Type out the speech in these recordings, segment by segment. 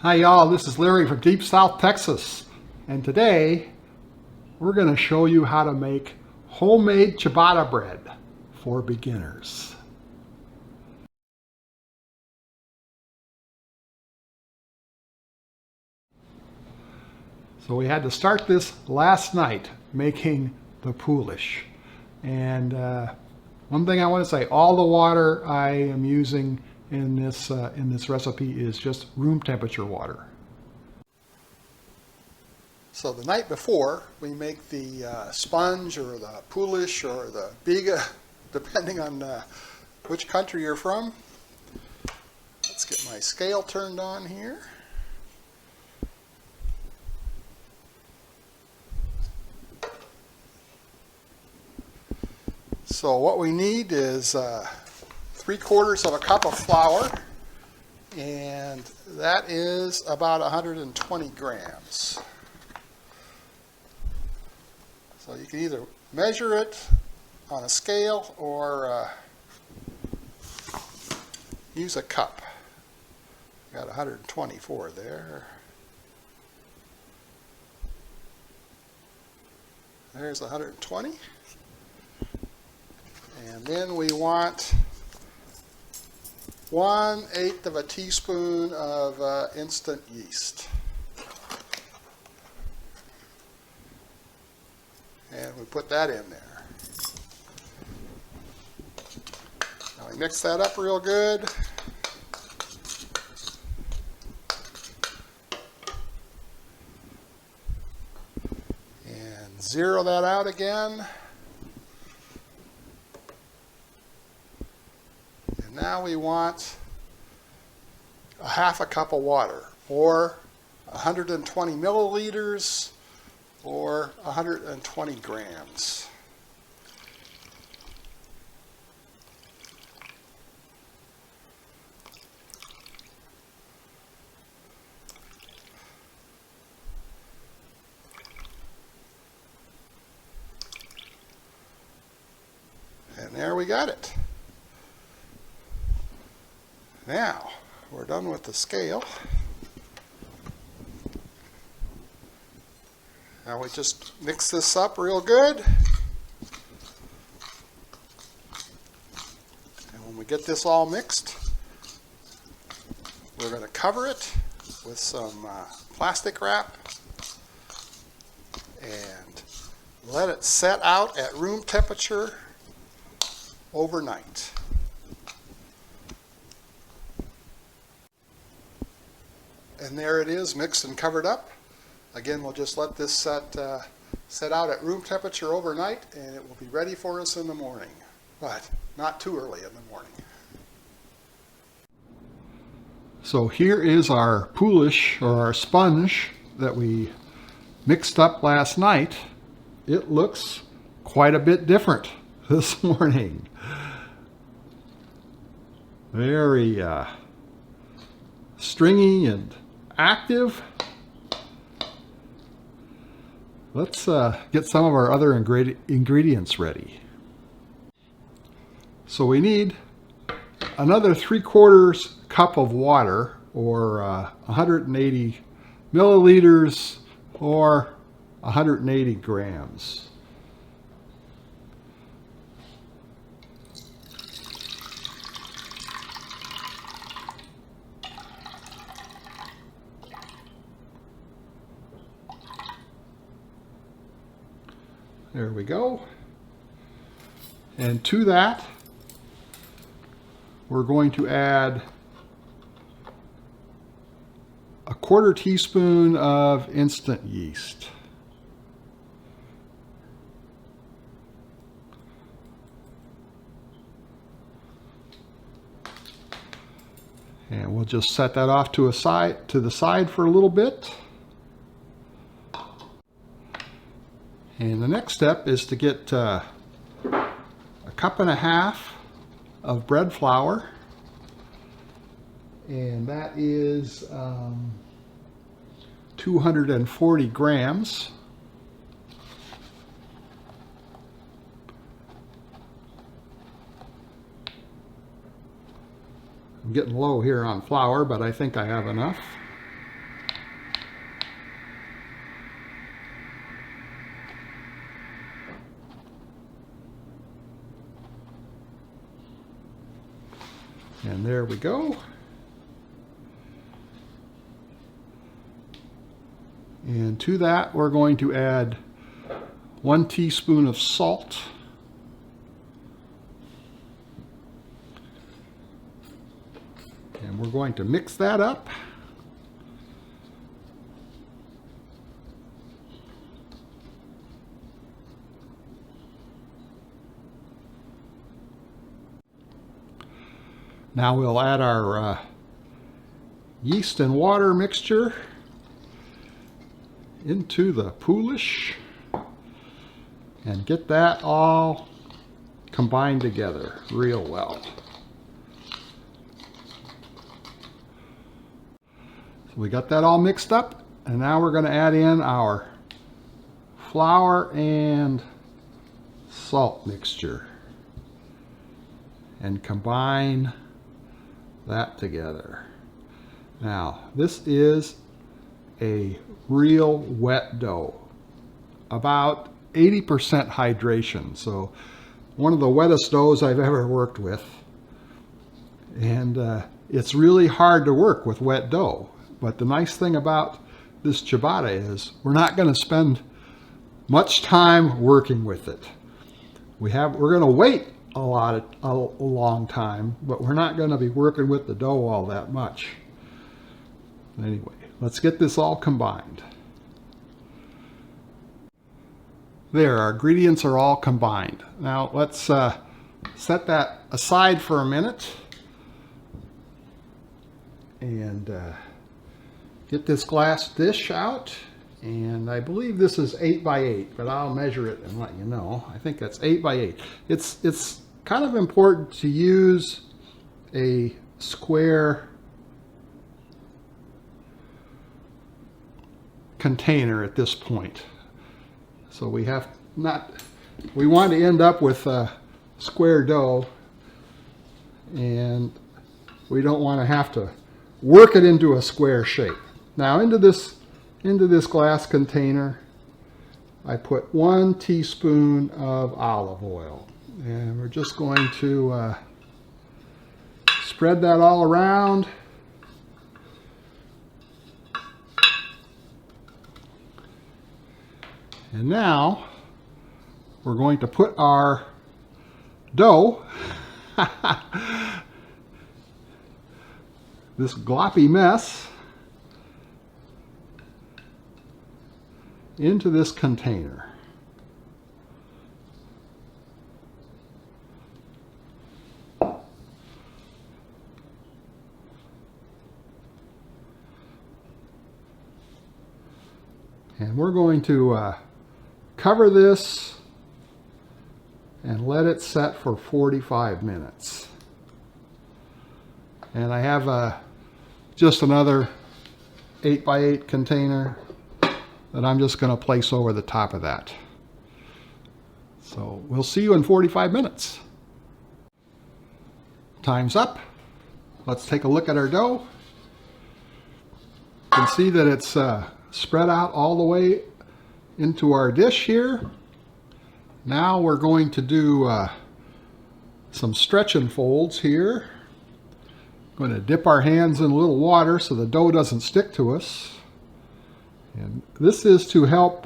Hi y'all, this is Larry from Deep South Texas, and today we're going to show you how to make homemade ciabatta bread for beginners. So we had to start this last night making the Poolish, and one thing I want to say, all the water I am using in this recipe is just room temperature water. So the night before, we make the sponge or the Poolish or the biga, depending on which country you're from. Let's get my scale turned on here. So what we need is 3/4 of a cup of flour, and that is about 120 grams. So you can either measure it on a scale or use a cup. Got 124 there. There's 120. And then we want 1/8 of a teaspoon of instant yeast. And we put that in there. Now we mix that up real good. And zero that out again. And now we want a 1/2 cup of water, or 120 milliliters, or 120 grams. And there we got it. Now, we're done with the scale. Now we just mix this up real good. And when we get this all mixed, we're going to cover it with some plastic wrap and let it set out at room temperature overnight. And there it is, mixed and covered up. Again, we'll just let this set out at room temperature overnight, and it will be ready for us in the morning, but not too early in the morning. So here is our Poolish, or our sponge, that we mixed up last night. It looks quite a bit different this morning. Very stringy and active. Let's get some of our other ingredients ready. So we need another 3/4 cup of water, or 180 milliliters, or 180 grams. There we go. And to that, we're going to add a 1/4 teaspoon of instant yeast. And we'll just set that off to the side for a little bit. And the next step is to get a 1.5 cups of bread flour, and that is 240 grams. I'm getting low here on flour, but I think I have enough. And there we go. And to that, we're going to add 1 teaspoon of salt. And we're going to mix that up. Now we'll add our yeast and water mixture into the Poolish and get that all combined together real well. So we got that all mixed up, and now we're going to add in our flour and salt mixture and combine that together. Now, this is a real wet dough, about 80% hydration, so one of the wettest doughs I've ever worked with. And it's really hard to work with wet dough, but the nice thing about this ciabatta is we're not going to spend much time working with it. We're going to wait a long time, but we're not going to be working with the dough all that much. Anyway, let's get this all combined. There, our ingredients are all combined. Now let's set that aside for a minute and get this glass dish out. And I believe this is 8 by 8, but I'll measure it and let you know. I think that's 8 by 8. It's kind of important to use a square container at this point. So we want to end up with a square dough, and we don't want to have to work it into a square shape. Now into this glass container, I put 1 teaspoon of olive oil, and we're just going to spread that all around. And now we're going to put our dough, this gloppy mess, into this container. And we're going to cover this and let it set for 45 minutes. And I have just another 8 by 8 container that I'm just going to place over the top of that. So we'll see you in 45 minutes. Time's up. Let's take a look at our dough. You can see that it's spread out all the way into our dish here. Now we're going to do some stretch and folds here. Going to dip our hands in a little water so the dough doesn't stick to us. And this is to help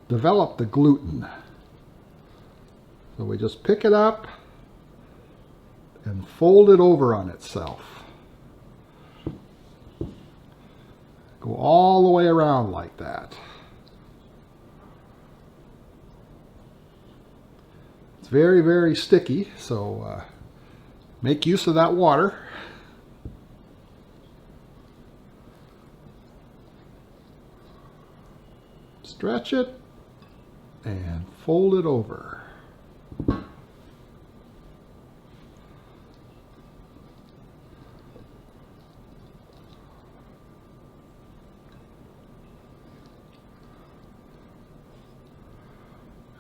develop the gluten. So we just pick it up and fold it over on itself. Go all the way around like that. It's very, very sticky, so make use of that water. Stretch it and fold it over.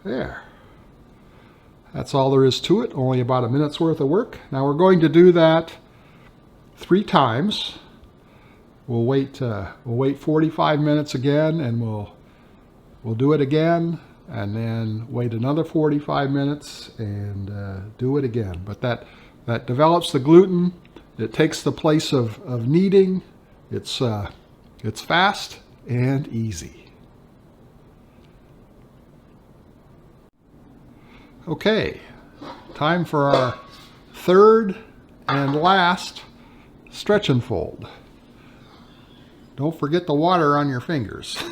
There. That's all there is to it, only about a minute's worth of work. Now we're going to do that 3 times. We'll wait 45 minutes again, and we'll do it again, and then wait another 45 minutes and do it again. But that that develops the gluten. It takes the place of kneading. It's fast and easy. Okay, time for our third and last stretch and fold. Don't forget the water on your fingers.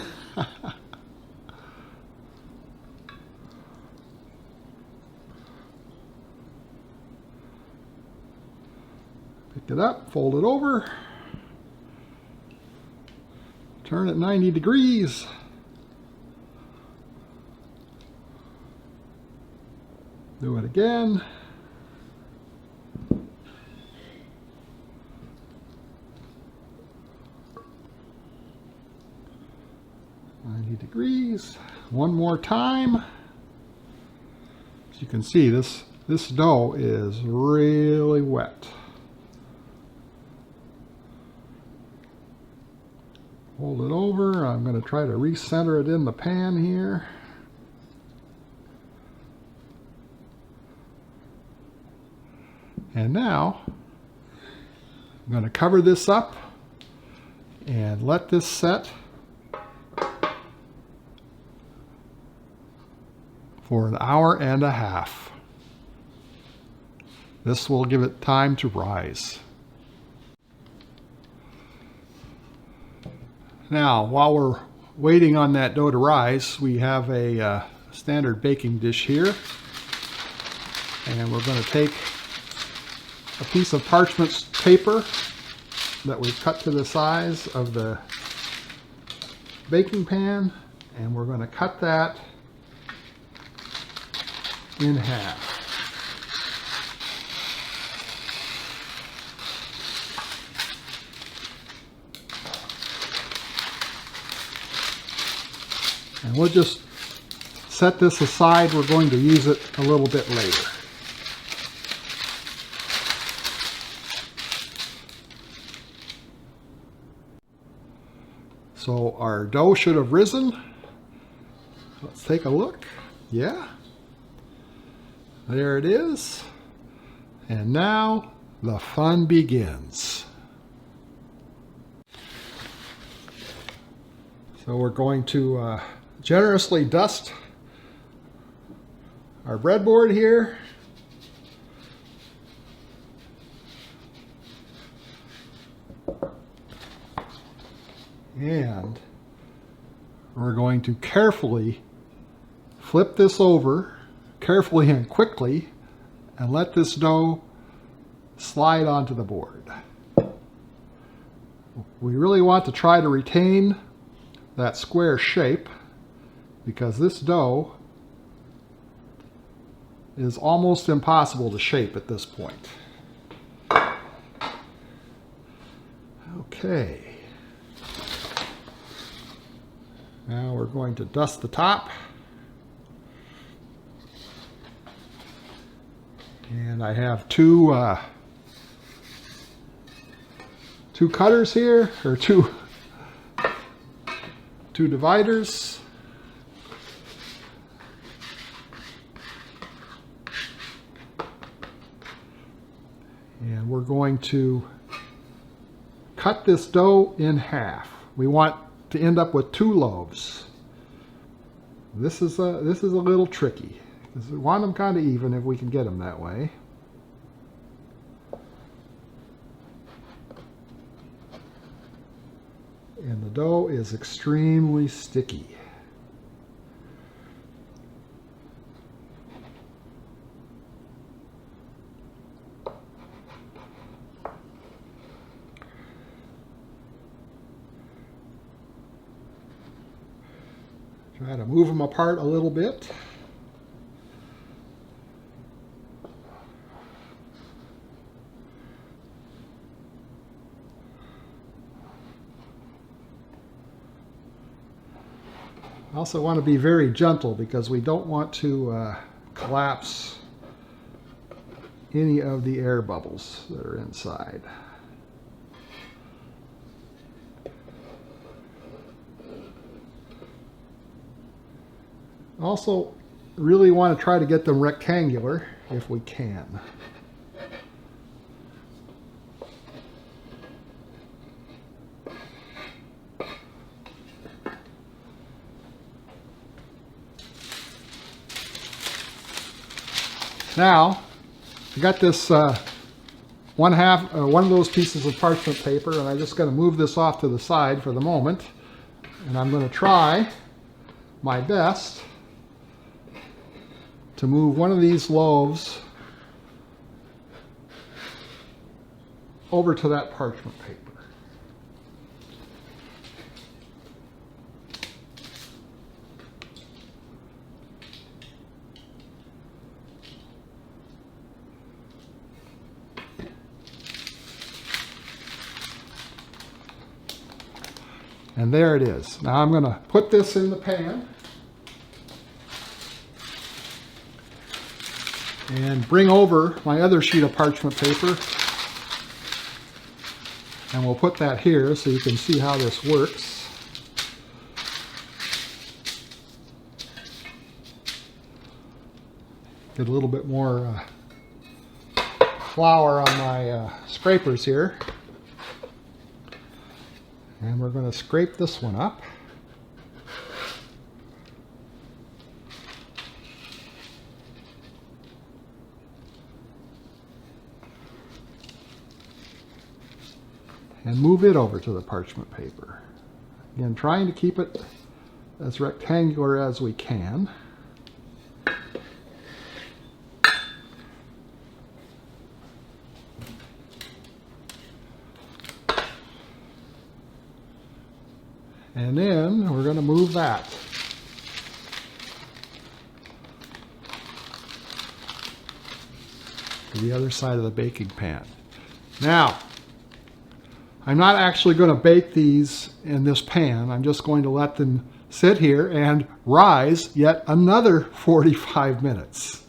Pick it up, fold it over, turn it 90 degrees. Do it again. Degrees. One more time. As you can see, this dough is really wet. Hold it over. I'm going to try to recenter it in the pan here. And now I'm going to cover this up and let this set for an hour and a half. This will give it time to rise. Now, while we're waiting on that dough to rise, we have a standard baking dish here. And we're going to take a piece of parchment paper that we've cut to the size of the baking pan, and we're going to cut that in half. And we'll just set this aside. We're going to use it a little bit later. So our dough should have risen. Let's take a look. Yeah. There it is. And now the fun begins. So we're going to generously dust our breadboard here. And we're going to carefully flip this over, carefully and quickly, and let this dough slide onto the board. We really want to try to retain that square shape because this dough is almost impossible to shape at this point. Okay. Now we're going to dust the top. And I have two cutters here, or two dividers. And we're going to cut this dough in half. We want to end up with 2 loaves. This is a little tricky because we want them kind of even if we can get them that way. And the dough is extremely sticky. Try to move them apart a little bit. I also want to be very gentle because we don't want to collapse any of the air bubbles that are inside. Also, really want to try to get them rectangular if we can. Now, I got this one of those pieces of parchment paper, and I'm just going to move this off to the side for the moment. And I'm going to try my best to move one of these loaves over to that parchment paper. And there it is. Now I'm going to put this in the pan and bring over my other sheet of parchment paper, and we'll put that here so you can see how this works. Get a little bit more flour on my scrapers here. And we're going to scrape this one up. And move it over to the parchment paper. Again, trying to keep it as rectangular as we can. And then we're going to move that to the other side of the baking pan. Now, I'm not actually going to bake these in this pan. I'm just going to let them sit here and rise yet another 45 minutes.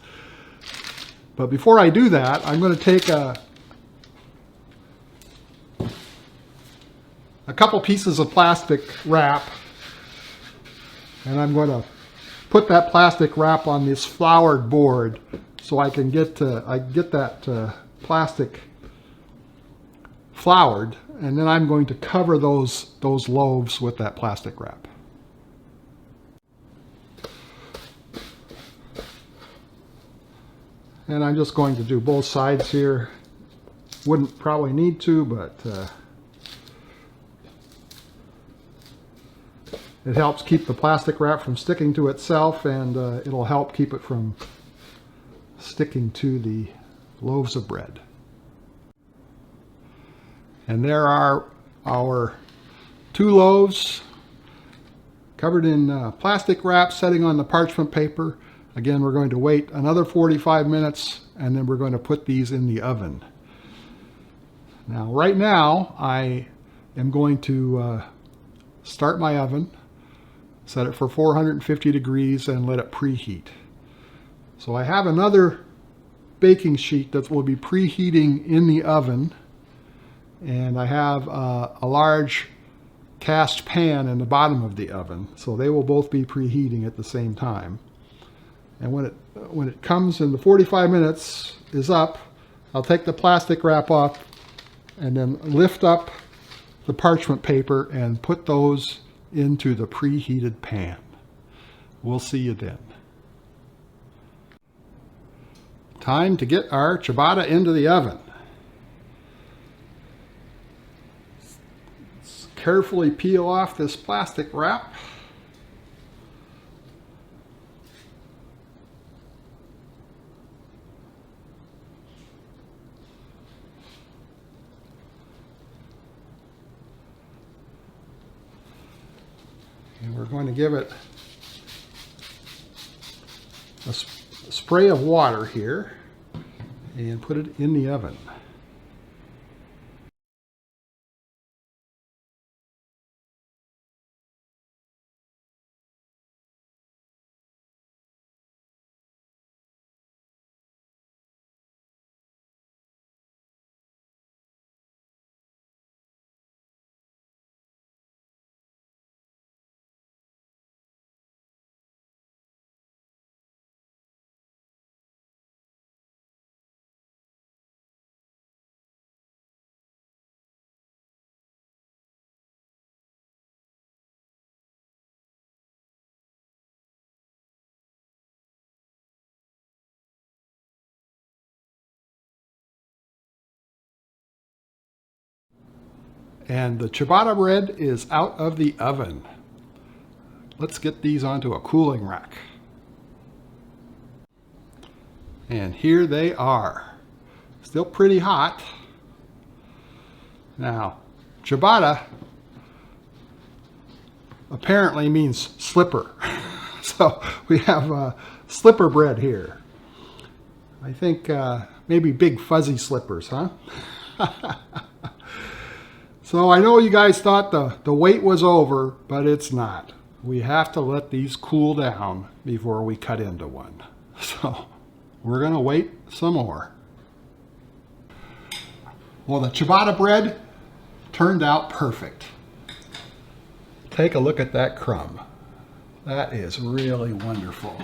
But before I do that, I'm going to take a couple pieces of plastic wrap, and I'm going to put that plastic wrap on this floured board so I can get that plastic floured, and then I'm going to cover those loaves with that plastic wrap. And I'm just going to do both sides here. Wouldn't probably need to, but it helps keep the plastic wrap from sticking to itself, and it'll help keep it from sticking to the loaves of bread. And there are our 2 loaves covered in plastic wrap, setting on the parchment paper. Again, we're going to wait another 45 minutes, and then we're going to put these in the oven. Now, right now, I am going to start my oven, set it for 450 degrees, and let it preheat. So I have another baking sheet that will be preheating in the oven, and I have a large cast pan in the bottom of the oven, so they will both be preheating at the same time. And when it comes and the 45 minutes is up, I'll take the plastic wrap off and then lift up the parchment paper and put those into the preheated pan. We'll see you then. Time to get our ciabatta into the oven. Let's carefully peel off this plastic wrap. And we're going to give it a spray of water here and put it in the oven. And the ciabatta bread is out of the oven. Let's get these onto a cooling rack. And here they are. Still pretty hot. Now, ciabatta apparently means slipper. So we have slipper bread here. I think maybe big fuzzy slippers, huh? So I know you guys thought the wait was over, but it's not. We have to let these cool down before we cut into one. So we're gonna wait some more. Well, the ciabatta bread turned out perfect. Take a look at that crumb. That is really wonderful.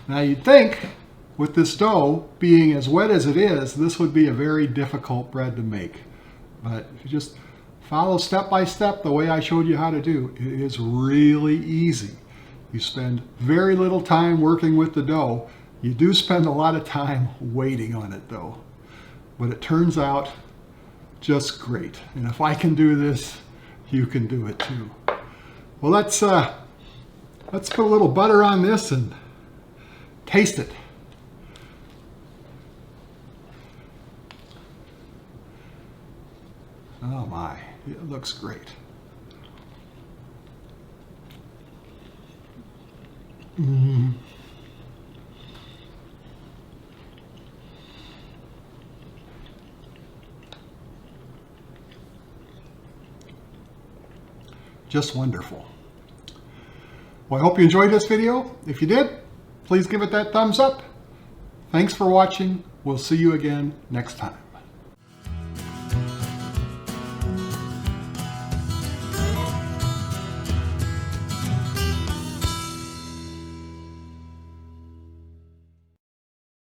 Now you'd think with this dough being as wet as it is, this would be a very difficult bread to make. But if you just follow step by step the way I showed you how to do, it is really easy. You spend very little time working with the dough. You do spend a lot of time waiting on it though. But it turns out just great. And if I can do this, you can do it too. Well, let's put a little butter on this and taste it. Oh my, it looks great. Just wonderful. Well, I hope you enjoyed this video. If you did, please give it that thumbs up. Thanks for watching. We'll see you again next time.